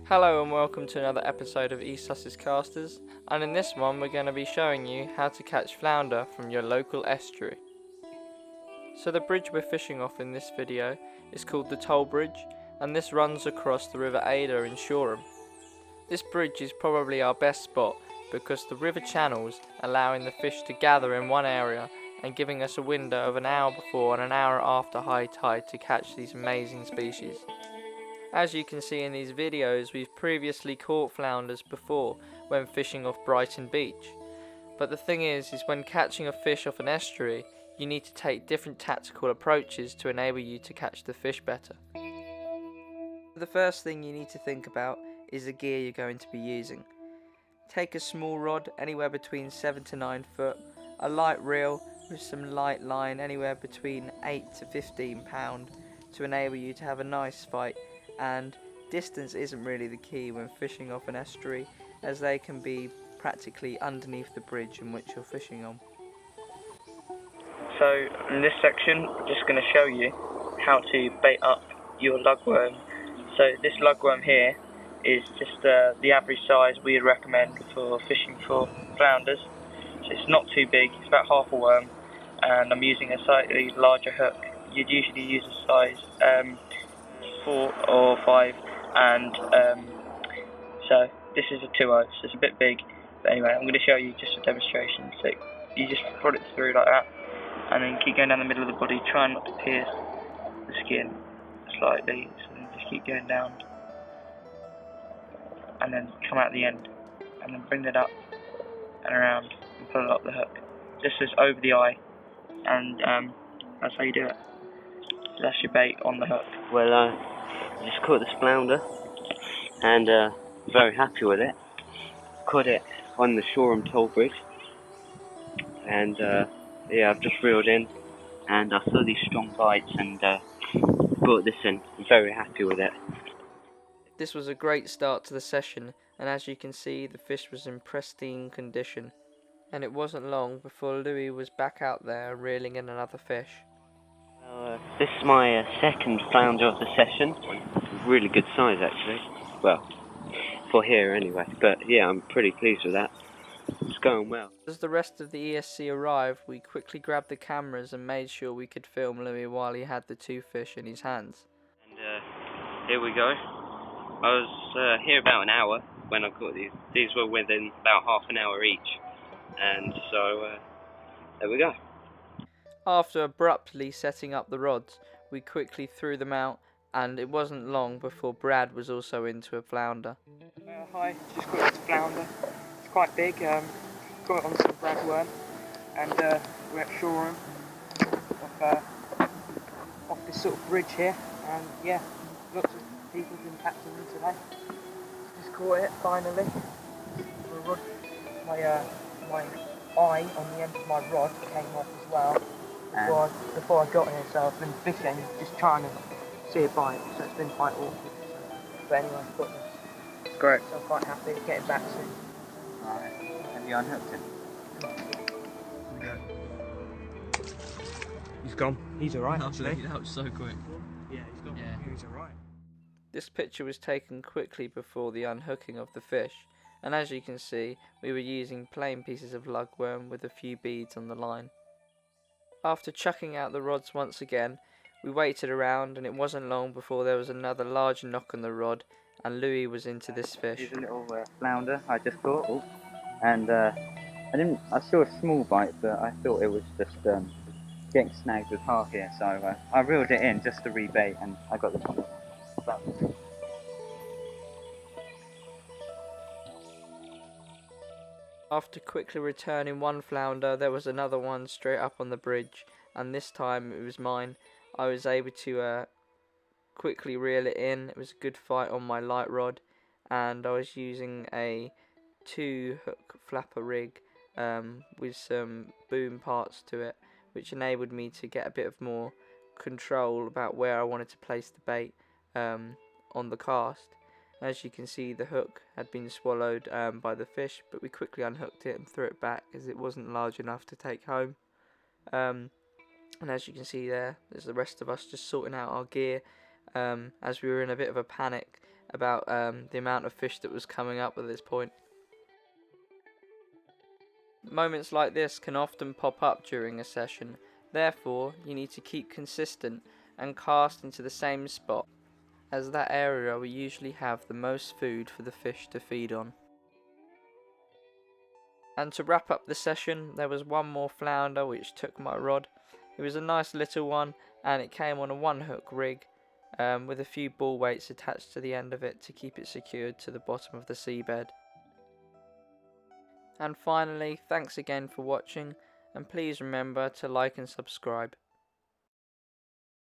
Hello and welcome to another episode of East Sussex Casters, and in this one we're going to be showing you how to catch flounder from your local estuary. So the bridge we're fishing off in this video is called the Toll Bridge, and this runs across the River Ada in Shoreham. This bridge is probably our best spot because the river channels allowing the fish to gather in one area and giving us a window of an hour before and an hour after high tide to catch these amazing species. As you can see in these videos, we've previously caught flounders before when fishing off Brighton Beach. But the thing is when catching a fish off an estuary, you need to take different tactical approaches to enable you to catch the fish better. The first thing you need to think about is the gear you're going to be using. Take a small rod, anywhere between 7 to 9 foot, a light reel with some light line, anywhere between 8 to 15 pound, to enable you to have a nice fight. And distance isn't really the key when fishing off an estuary, as they can be practically underneath the bridge in which you're fishing on. So in this section I'm just going to show you how to bait up your lugworm. So this lugworm here is just the average size we'd recommend for fishing for flounders. So it's not too big, it's about half a worm, and I'm using a slightly larger hook. You'd usually use a size 4 or 5, and so this is a 2/0, so it's a bit big, but anyway, I'm going to show you just a demonstration. So you just put it through like that, and then keep going down the middle of the body, trying not to pierce the skin slightly, so then just keep going down, and then come out the end, and then bring it up and around, and pull it up the hook, just as over the eye, and that's how you do it. So that's your bait on the hook. Well, I just caught this flounder and very happy with it. Caught it on the Shoreham Toll Bridge, and yeah, I've just reeled in and I saw these strong bites and brought this in. I'm very happy with it. This was a great start to the session, and as you can see the fish was in pristine condition, and it wasn't long before Louis was back out there reeling in another fish. This is my second flounder of the session. Really good size actually. Well, for here anyway. But yeah, I'm pretty pleased with that. It's going well. As the rest of the ESC arrived, we quickly grabbed the cameras and made sure we could film Louis while he had the two fish in his hands. And here we go. I was here about an hour when I caught these. These were within about half an hour each. And so there we go. After abruptly setting up the rods, we quickly threw them out, and it wasn't long before Brad was also into a flounder. Hi, just caught this flounder. It's quite big. Got it on some Brad worm, and we're at Shoreham, off this sort of bridge here, and yeah, lots of people have been catching them today. Just caught it finally. My eye on the end of my rod came off as well before I got here, so I've been fishing, just trying to see a bite, so it's been quite awkward. But anyway, I've got this. It's great. So I'm quite happy getting back soon. Alright, have you unhooked him? He's gone. He's alright actually. That was so quick. Yeah, he's gone. Yeah. He's alright. This picture was taken quickly before the unhooking of the fish, and as you can see, we were using plain pieces of lugworm with a few beads on the line. After chucking out the rods once again, we waited around, and it wasn't long before there was another large knock on the rod, and Louis was into this fish. Here's a little flounder I just caught, and I saw a small bite, but I thought it was just getting snagged with half here, so I reeled it in just to rebait, and I got the point. After quickly returning one flounder, there was another one straight up on the bridge, and this time it was mine. I was able to quickly reel it in. It was a good fight on my light rod, and I was using a 2-hook flapper rig with some boom parts to it, which enabled me to get a bit of more control about where I wanted to place the bait on the cast. As you can see, the hook had been swallowed by the fish, but we quickly unhooked it and threw it back as it wasn't large enough to take home. And as you can see there's the rest of us just sorting out our gear as we were in a bit of a panic about the amount of fish that was coming up at this point. Moments like this can often pop up during a session, therefore you need to keep consistent and cast into the same spot, as that area will usually have the most food for the fish to feed on. And to wrap up the session, there was one more flounder which took my rod. It was a nice little one, and it came on a 1-hook rig with a few ball weights attached to the end of it to keep it secured to the bottom of the seabed. And finally, thanks again for watching, and please remember to like and subscribe.